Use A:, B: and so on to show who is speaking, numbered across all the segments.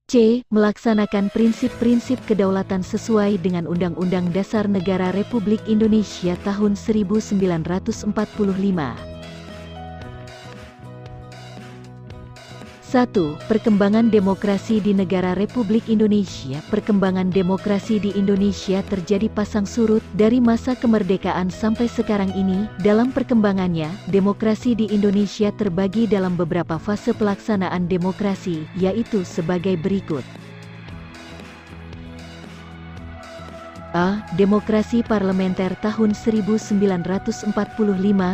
A: C. Melaksanakan prinsip-prinsip kedaulatan sesuai dengan Undang-Undang Dasar Negara Republik Indonesia tahun 1945. 1. Perkembangan demokrasi di negara Republik Indonesia. Perkembangan demokrasi di Indonesia terjadi pasang surut dari masa kemerdekaan sampai sekarang ini. Dalam perkembangannya, demokrasi di Indonesia terbagi dalam beberapa fase pelaksanaan demokrasi, yaitu sebagai berikut. A. Demokrasi parlementer tahun 1945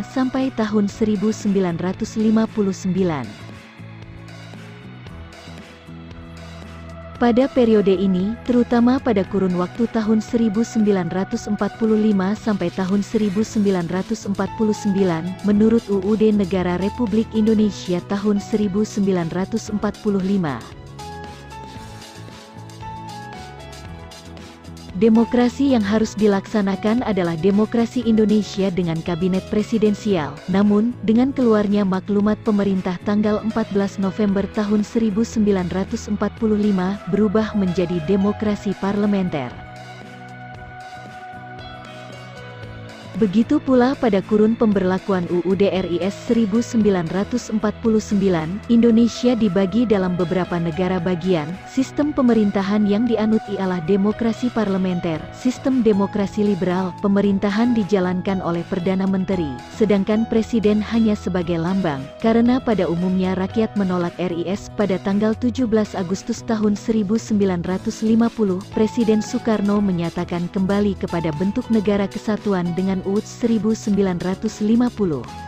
A: sampai tahun 1959. Pada periode ini, terutama pada kurun waktu tahun 1945 sampai tahun 1949, menurut UUD Negara Republik Indonesia tahun 1945. Demokrasi yang harus dilaksanakan adalah demokrasi Indonesia dengan kabinet presidensial. Namun, dengan keluarnya maklumat pemerintah tanggal 14 November tahun 1945, berubah menjadi demokrasi parlementer. Begitu pula pada kurun pemberlakuan UUD RIS 1949, Indonesia dibagi dalam beberapa negara bagian. Sistem pemerintahan yang dianut ialah demokrasi parlementer. Sistem demokrasi liberal, pemerintahan dijalankan oleh Perdana Menteri, sedangkan Presiden hanya sebagai lambang. Karena pada umumnya rakyat menolak RIS, pada tanggal 17 Agustus tahun 1950, Presiden Soekarno menyatakan kembali kepada bentuk negara kesatuan dengan UUD 1950.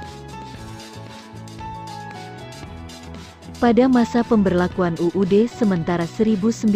A: Pada masa pemberlakuan UUD sementara 1950,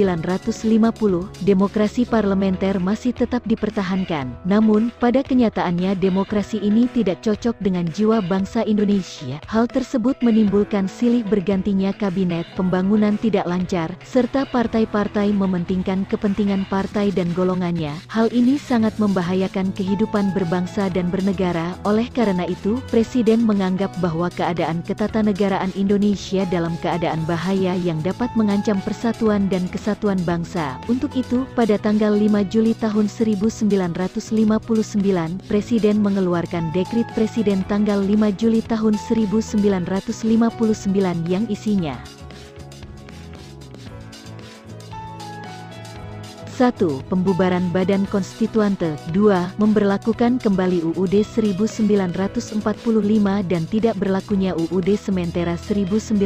A: demokrasi parlementer masih tetap dipertahankan. Namun, pada kenyataannya demokrasi ini tidak cocok dengan jiwa bangsa Indonesia. Hal tersebut menimbulkan silih bergantinya kabinet, pembangunan tidak lancar, serta partai-partai mementingkan kepentingan partai dan golongannya. Hal ini sangat membahayakan kehidupan berbangsa dan bernegara. Oleh karena itu, Presiden menganggap bahwa keadaan ketatanegaraan Indonesia dalam keadaan bahaya yang dapat mengancam persatuan dan kesatuan bangsa. Untuk itu, pada tanggal 5 Juli tahun 1959, Presiden mengeluarkan Dekrit Presiden tanggal 5 Juli tahun 1959 yang isinya 1. Pembubaran Badan Konstituante. 2. Memberlakukan kembali UUD 1945 dan tidak berlakunya UUD Sementara 1950.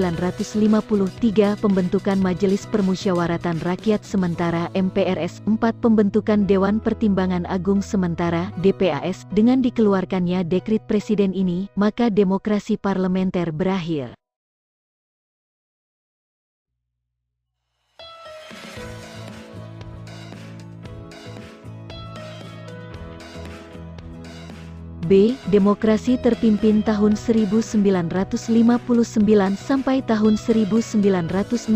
A: 3. Pembentukan Majelis Permusyawaratan Rakyat Sementara MPRS. 4. Pembentukan Dewan Pertimbangan Agung Sementara DPAS. Dengan dikeluarkannya Dekrit Presiden ini, maka demokrasi parlementer berakhir. B. Demokrasi terpimpin tahun 1959 sampai tahun 1966.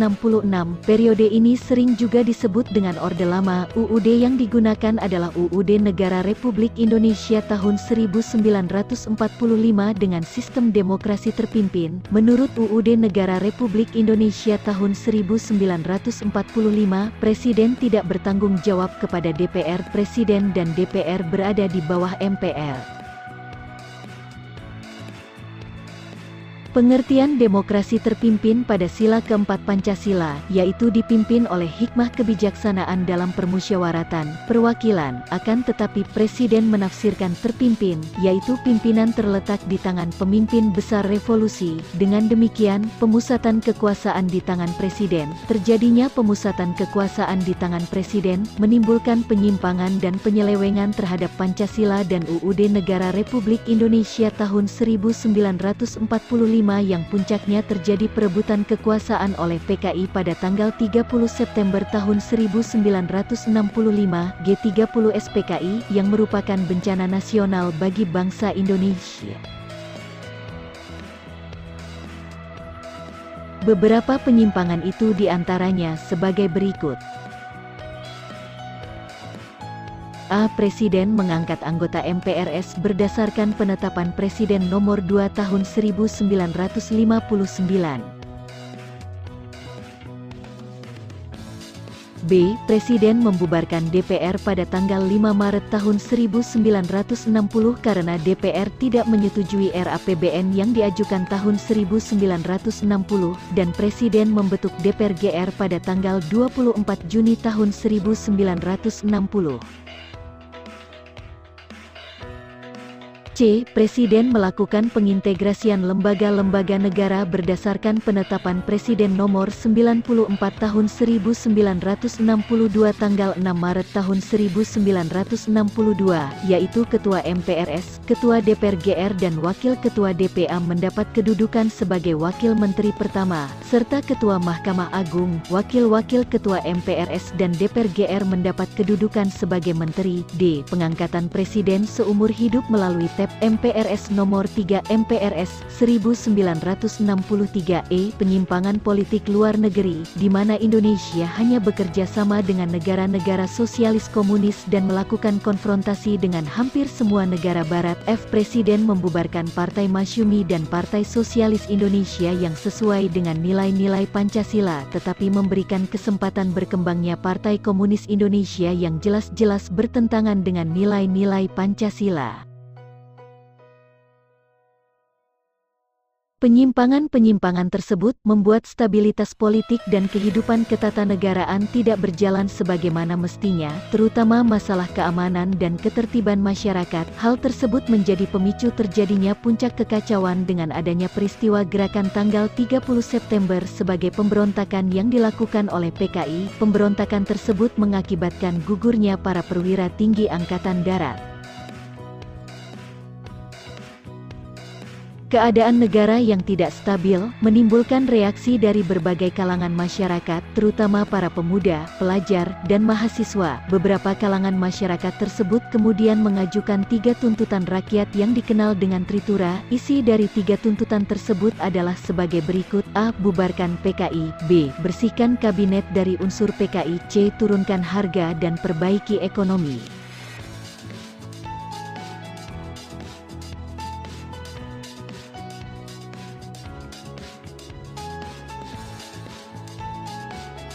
A: Periode ini sering juga disebut dengan Orde Lama. UUD yang digunakan adalah UUD Negara Republik Indonesia tahun 1945 dengan sistem demokrasi terpimpin. Menurut UUD Negara Republik Indonesia tahun 1945, Presiden tidak bertanggung jawab kepada DPR. Presiden dan DPR berada di bawah MPR. Pengertian demokrasi terpimpin pada sila keempat Pancasila, yaitu dipimpin oleh hikmah kebijaksanaan dalam permusyawaratan, perwakilan, akan tetapi Presiden menafsirkan terpimpin, yaitu pimpinan terletak di tangan pemimpin besar revolusi. Dengan demikian, pemusatan kekuasaan di tangan Presiden. Terjadinya pemusatan kekuasaan di tangan Presiden, menimbulkan penyimpangan dan penyelewengan terhadap Pancasila dan UUD Negara Republik Indonesia tahun 1945 yang puncaknya terjadi perebutan kekuasaan oleh PKI pada tanggal 30 September tahun 1965, G30 SPKI, yang merupakan bencana nasional bagi bangsa Indonesia. Beberapa penyimpangan itu diantaranya sebagai berikut. A. Presiden mengangkat anggota MPRS berdasarkan penetapan Presiden nomor 2 tahun 1959. B. Presiden membubarkan DPR pada tanggal 5 Maret tahun 1960 karena DPR tidak menyetujui RAPBN yang diajukan tahun 1960 dan Presiden membentuk DPR pada tanggal 24 Juni tahun 1960. C. Presiden melakukan pengintegrasian lembaga-lembaga negara berdasarkan penetapan Presiden nomor 94 tahun 1962 tanggal 6 Maret tahun 1962, yaitu Ketua MPRS, Ketua DPR dan Wakil Ketua DPA mendapat kedudukan sebagai Wakil Menteri Pertama, serta Ketua Mahkamah Agung, Wakil-Wakil Ketua MPRS dan DPR mendapat kedudukan sebagai Menteri. D. Pengangkatan Presiden seumur hidup melalui MPRS nomor 3 MPRS 1963. Penyimpangan politik luar negeri, di mana Indonesia hanya bekerja sama dengan negara-negara sosialis komunis dan melakukan konfrontasi dengan hampir semua negara barat. F. Presiden membubarkan Partai Masyumi dan Partai Sosialis Indonesia yang sesuai dengan nilai-nilai Pancasila, tetapi memberikan kesempatan berkembangnya Partai Komunis Indonesia yang jelas-jelas bertentangan dengan nilai-nilai Pancasila. Penyimpangan-penyimpangan tersebut membuat stabilitas politik dan kehidupan ketatanegaraan tidak berjalan sebagaimana mestinya, terutama masalah keamanan dan ketertiban masyarakat. Hal tersebut menjadi pemicu terjadinya puncak kekacauan dengan adanya peristiwa gerakan tanggal 30 September sebagai pemberontakan yang dilakukan oleh PKI. Pemberontakan tersebut mengakibatkan gugurnya para perwira tinggi Angkatan Darat. Keadaan negara yang tidak stabil menimbulkan reaksi dari berbagai kalangan masyarakat, terutama para pemuda, pelajar, dan mahasiswa. Beberapa kalangan masyarakat tersebut kemudian mengajukan 3 tuntutan rakyat yang dikenal dengan Tritura. Isi dari 3 tuntutan tersebut adalah sebagai berikut: A. Bubarkan PKI. B. Bersihkan kabinet dari unsur PKI. C. Turunkan harga dan perbaiki ekonomi.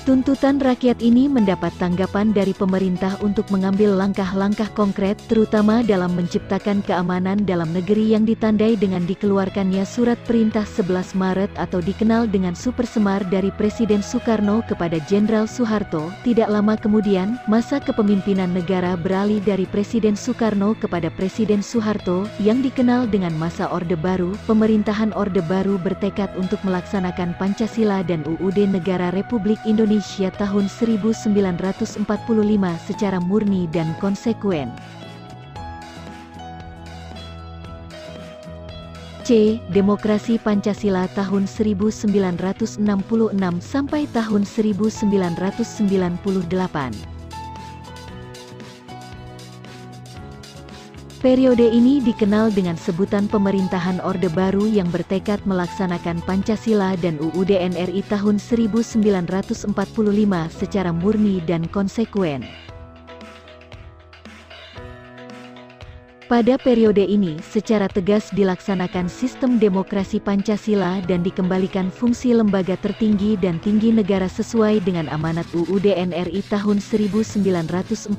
A: Tuntutan rakyat ini mendapat tanggapan dari pemerintah untuk mengambil langkah-langkah konkret, terutama dalam menciptakan keamanan dalam negeri yang ditandai dengan dikeluarkannya Surat Perintah 11 Maret atau dikenal dengan Super Semar dari Presiden Soekarno kepada Jenderal Soeharto. Tidak lama kemudian, masa kepemimpinan negara beralih dari Presiden Soekarno kepada Presiden Soeharto, yang dikenal dengan masa Orde Baru. Pemerintahan Orde Baru bertekad untuk melaksanakan Pancasila dan UUD Negara Republik Indonesia tahun 1945 secara murni dan konsekuen. C. Demokrasi Pancasila tahun 1966 sampai tahun 1998. Periode ini dikenal dengan sebutan pemerintahan Orde Baru yang bertekad melaksanakan Pancasila dan UUD NRI tahun 1945 secara murni dan konsekuen. Pada periode ini, secara tegas dilaksanakan sistem demokrasi Pancasila dan dikembalikan fungsi lembaga tertinggi dan tinggi negara sesuai dengan amanat UUD NRI tahun 1945.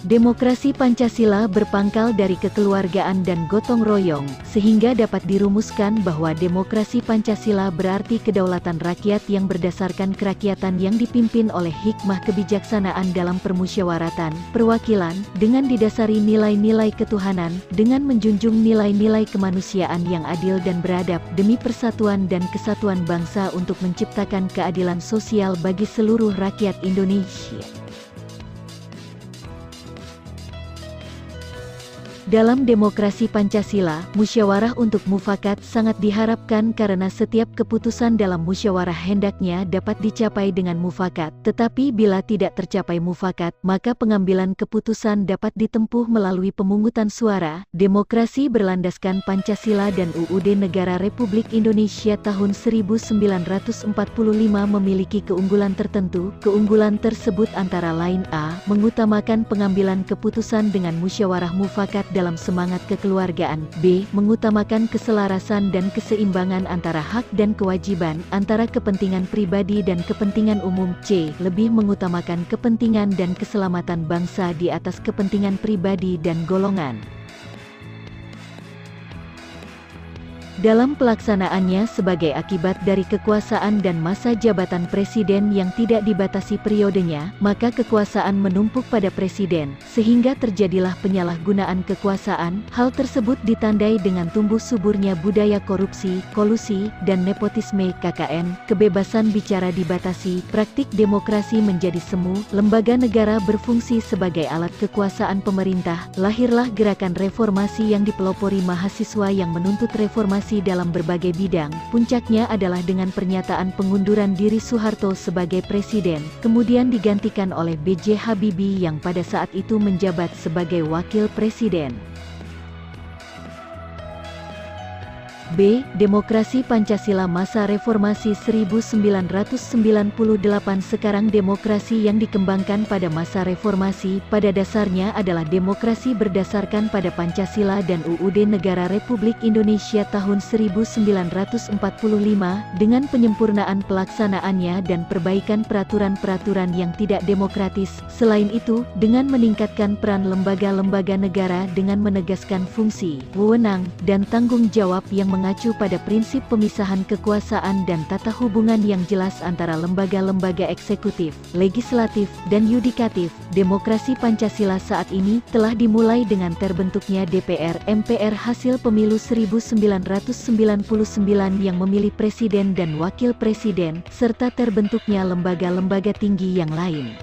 A: Demokrasi Pancasila berpangkal dari kekeluargaan dan gotong royong, sehingga dapat dirumuskan bahwa demokrasi Pancasila berarti kedaulatan rakyat yang berdasarkan kerakyatan yang dipimpin oleh hikmah kebijaksanaan dalam permusyawaratan, perwakilan, dengan didasari nilai-nilai ketuhanan, dengan menjunjung nilai-nilai kemanusiaan yang adil dan beradab, demi persatuan dan kesatuan bangsa untuk menciptakan keadilan sosial bagi seluruh rakyat Indonesia. Dalam demokrasi Pancasila, musyawarah untuk mufakat sangat diharapkan karena setiap keputusan dalam musyawarah hendaknya dapat dicapai dengan mufakat. Tetapi bila tidak tercapai mufakat, maka pengambilan keputusan dapat ditempuh melalui pemungutan suara. Demokrasi berlandaskan Pancasila dan UUD Negara Republik Indonesia tahun 1945 memiliki keunggulan tertentu. Keunggulan tersebut antara lain: A. Mengutamakan pengambilan keputusan dengan musyawarah mufakat dalam semangat kekeluargaan. B. Mengutamakan keselarasan dan keseimbangan antara hak dan kewajiban, antara kepentingan pribadi dan kepentingan umum. C. Lebih mengutamakan kepentingan dan keselamatan bangsa di atas kepentingan pribadi dan golongan. Dalam pelaksanaannya sebagai akibat dari kekuasaan dan masa jabatan presiden yang tidak dibatasi periodenya, maka kekuasaan menumpuk pada presiden, sehingga terjadilah penyalahgunaan kekuasaan. Hal tersebut ditandai dengan tumbuh suburnya budaya korupsi, kolusi, dan nepotisme. KKN, kebebasan bicara dibatasi, praktik demokrasi menjadi semu, lembaga negara berfungsi sebagai alat kekuasaan pemerintah, lahirlah gerakan reformasi yang dipelopori mahasiswa yang menuntut reformasi dalam berbagai bidang. Puncaknya adalah dengan pernyataan pengunduran diri Soeharto sebagai presiden, kemudian digantikan oleh B.J. Habibie yang pada saat itu menjabat sebagai wakil presiden. B. Demokrasi Pancasila masa reformasi 1998. Sekarang demokrasi yang dikembangkan pada masa reformasi pada dasarnya adalah demokrasi berdasarkan pada Pancasila dan UUD Negara Republik Indonesia tahun 1945 dengan penyempurnaan pelaksanaannya dan perbaikan peraturan-peraturan yang tidak demokratis. Selain itu, dengan meningkatkan peran lembaga-lembaga negara dengan menegaskan fungsi, wewenang, dan tanggung jawab yang mengacu pada prinsip pemisahan kekuasaan dan tata hubungan yang jelas antara lembaga-lembaga eksekutif, legislatif, dan yudikatif. Demokrasi Pancasila saat ini telah dimulai dengan terbentuknya DPR MPR hasil pemilu 1999 yang memilih presiden dan wakil presiden, serta terbentuknya lembaga-lembaga tinggi yang lain.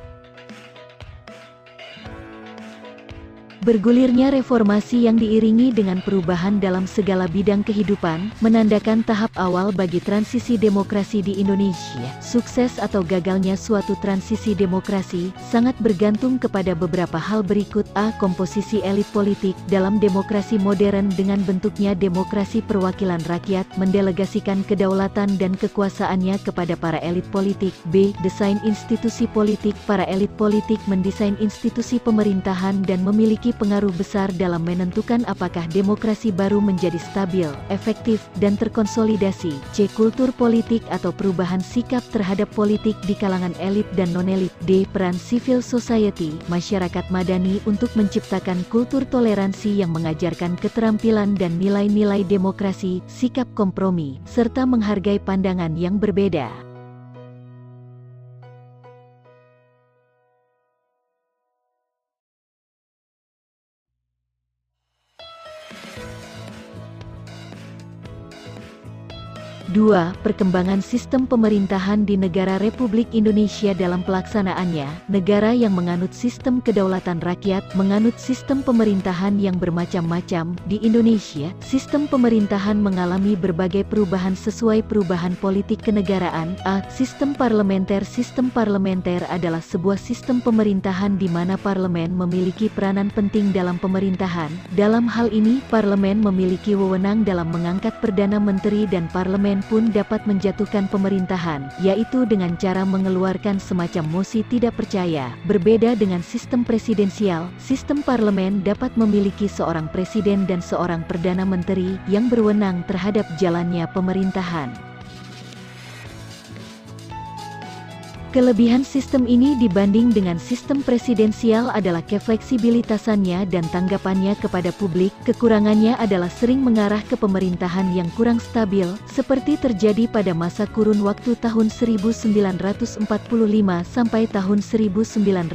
A: Bergulirnya reformasi yang diiringi dengan perubahan dalam segala bidang kehidupan, menandakan tahap awal bagi transisi demokrasi di Indonesia. Sukses atau gagalnya suatu transisi demokrasi, sangat bergantung kepada beberapa hal berikut. A. Komposisi elit politik. Dalam demokrasi modern dengan bentuknya demokrasi perwakilan rakyat, mendelegasikan kedaulatan dan kekuasaannya kepada para elit politik. B. Desain institusi politik. Para elit politik mendesain institusi pemerintahan dan memiliki pengaruh besar dalam menentukan apakah demokrasi baru menjadi stabil, efektif, dan terkonsolidasi. C. Kultur politik atau perubahan sikap terhadap politik di kalangan elit dan non-elit. D. Peran civil society, masyarakat madani untuk menciptakan kultur toleransi yang mengajarkan keterampilan dan nilai-nilai demokrasi, sikap kompromi, serta menghargai pandangan yang berbeda. Dua, perkembangan sistem pemerintahan di negara Republik Indonesia dalam pelaksanaannya. Negara yang menganut sistem kedaulatan rakyat, menganut sistem pemerintahan yang bermacam-macam. Di Indonesia, sistem pemerintahan mengalami berbagai perubahan sesuai perubahan politik kenegaraan. A. Sistem parlementer. Sistem parlementer adalah sebuah sistem pemerintahan di mana parlemen memiliki peranan penting dalam pemerintahan. Dalam hal ini, parlemen memiliki wewenang dalam mengangkat perdana menteri dan parlemen pun dapat menjatuhkan pemerintahan, yaitu dengan cara mengeluarkan semacam mosi tidak percaya. Berbeda dengan sistem presidensial, sistem parlemen dapat memiliki seorang presiden dan seorang perdana menteri yang berwenang terhadap jalannya pemerintahan. Kelebihan sistem ini dibanding dengan sistem presidensial adalah kefleksibilitasannya dan tanggapannya kepada publik. Kekurangannya adalah sering mengarah ke pemerintahan yang kurang stabil, seperti terjadi pada masa kurun waktu tahun 1945 sampai tahun 1959.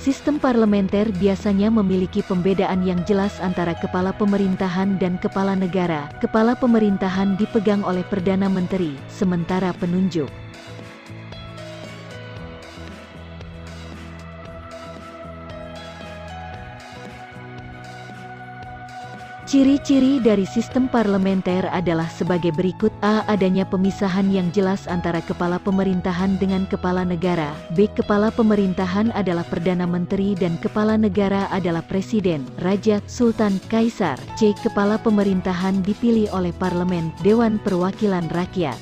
A: Sistem parlementer biasanya memiliki pembedaan yang jelas antara kepala pemerintahan dan kepala negara. Kepala pemerintahan dipegang oleh Perdana Menteri, sementara penunjuk Ciri-ciri dari sistem parlementer adalah sebagai berikut. A. Adanya pemisahan yang jelas antara kepala pemerintahan dengan kepala negara. B. Kepala pemerintahan adalah Perdana Menteri dan kepala negara adalah Presiden, Raja, Sultan, Kaisar. C. Kepala pemerintahan dipilih oleh Parlemen, Dewan Perwakilan Rakyat.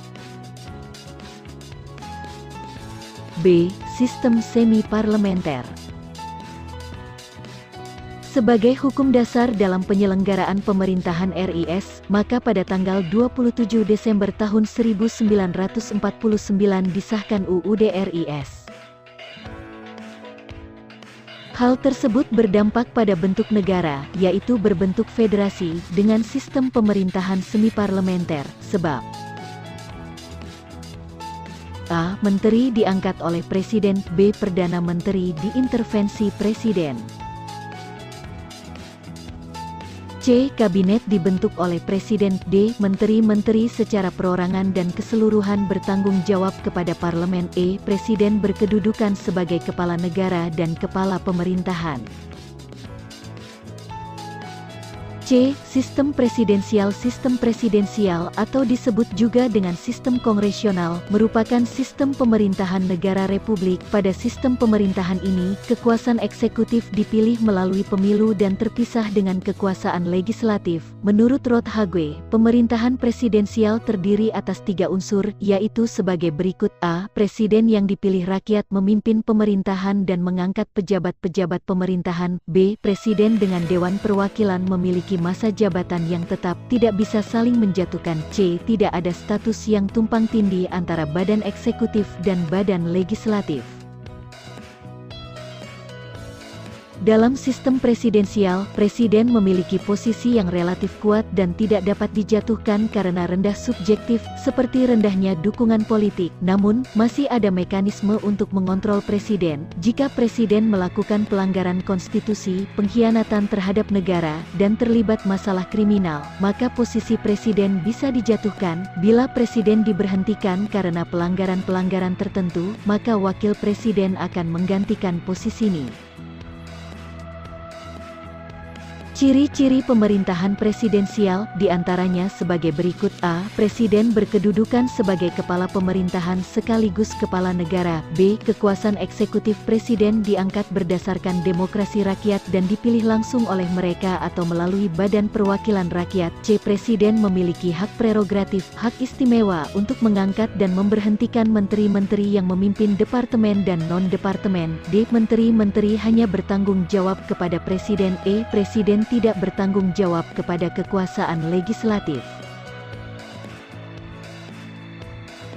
A: B. Sistem semi-parlementer. Sebagai hukum dasar dalam penyelenggaraan pemerintahan RIS, maka pada tanggal 27 Desember tahun 1949 disahkan UUD RIS. Hal tersebut berdampak pada bentuk negara, yaitu berbentuk federasi, dengan sistem pemerintahan semi-parlementer, sebab A. Menteri diangkat oleh Presiden, B. Perdana Menteri diintervensi Presiden, C. Kabinet dibentuk oleh Presiden, D. Menteri-menteri secara perorangan dan keseluruhan bertanggung jawab kepada Parlemen, E. Presiden berkedudukan sebagai kepala negara dan kepala pemerintahan. C. Sistem presidensial atau disebut juga dengan sistem kongresional, merupakan sistem pemerintahan negara republik. Pada sistem pemerintahan ini, kekuasaan eksekutif dipilih melalui pemilu dan terpisah dengan kekuasaan legislatif. Menurut Rothhague, pemerintahan presidensial terdiri atas 3 unsur, yaitu sebagai berikut: A. Presiden yang dipilih rakyat memimpin pemerintahan dan mengangkat pejabat-pejabat pemerintahan. B. Presiden dengan Dewan Perwakilan memiliki masa jabatan yang tetap, tidak bisa saling menjatuhkan. C. Tidak ada status yang tumpang tindih antara badan eksekutif dan badan legislatif. Dalam sistem presidensial, presiden memiliki posisi yang relatif kuat dan tidak dapat dijatuhkan karena rendah subjektif, seperti rendahnya dukungan politik. Namun, masih ada mekanisme untuk mengontrol presiden. Jika presiden melakukan pelanggaran konstitusi, pengkhianatan terhadap negara, dan terlibat masalah kriminal, maka posisi presiden bisa dijatuhkan. Bila presiden diberhentikan karena pelanggaran-pelanggaran tertentu, maka wakil presiden akan menggantikan posisinya. Ciri-ciri pemerintahan presidensial, diantaranya sebagai berikut: A. Presiden berkedudukan sebagai kepala pemerintahan sekaligus kepala negara. B. Kekuasaan eksekutif presiden diangkat berdasarkan demokrasi rakyat dan dipilih langsung oleh mereka atau melalui Badan Perwakilan Rakyat. C. Presiden memiliki hak prerogatif, hak istimewa untuk mengangkat dan memberhentikan menteri-menteri yang memimpin departemen dan non-departemen. D. Menteri-menteri hanya bertanggung jawab kepada presiden. E. Presiden tidak bertanggung jawab kepada kekuasaan legislatif.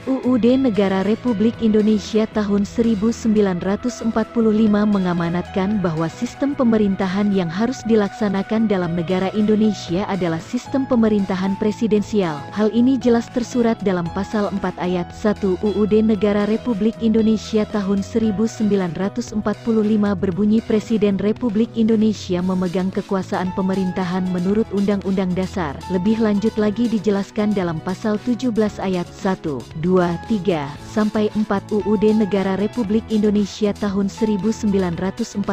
A: UUD Negara Republik Indonesia tahun 1945 mengamanatkan bahwa sistem pemerintahan yang harus dilaksanakan dalam negara Indonesia adalah sistem pemerintahan presidensial. Hal ini jelas tersurat dalam pasal 4 ayat 1 UUD Negara Republik Indonesia tahun 1945 berbunyi: Presiden Republik Indonesia memegang kekuasaan pemerintahan menurut Undang-Undang Dasar. Lebih lanjut lagi dijelaskan dalam pasal 17 ayat 1, 2, 3, sampai 4 UUD Negara Republik Indonesia tahun 1945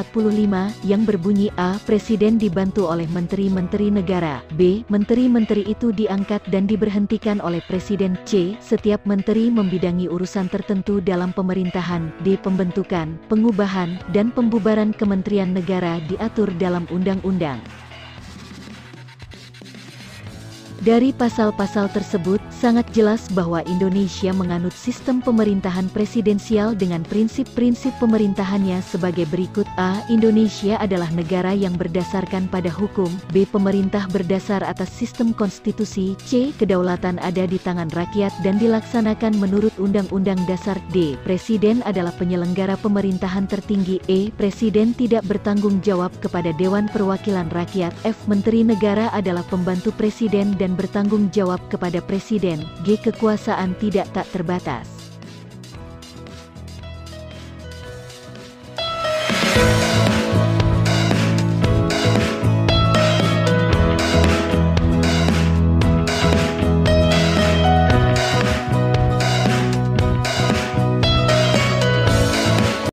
A: yang berbunyi: A. Presiden dibantu oleh menteri-menteri negara. B. Menteri-menteri itu diangkat dan diberhentikan oleh Presiden. C. Setiap menteri membidangi urusan tertentu dalam pemerintahan. D. Pembentukan, pengubahan, dan pembubaran kementerian negara diatur dalam undang-undang. Dari pasal-pasal tersebut, sangat jelas bahwa Indonesia menganut sistem pemerintahan presidensial dengan prinsip-prinsip pemerintahannya sebagai berikut: A. Indonesia adalah negara yang berdasarkan pada hukum. B. Pemerintah berdasar atas sistem konstitusi. C. Kedaulatan ada di tangan rakyat dan dilaksanakan menurut Undang-Undang Dasar. D. Presiden adalah penyelenggara pemerintahan tertinggi. E. Presiden tidak bertanggung jawab kepada Dewan Perwakilan Rakyat. F. Menteri negara adalah pembantu presiden dan bertanggung jawab kepada presiden. G. Kekuasaan tidak tak terbatas.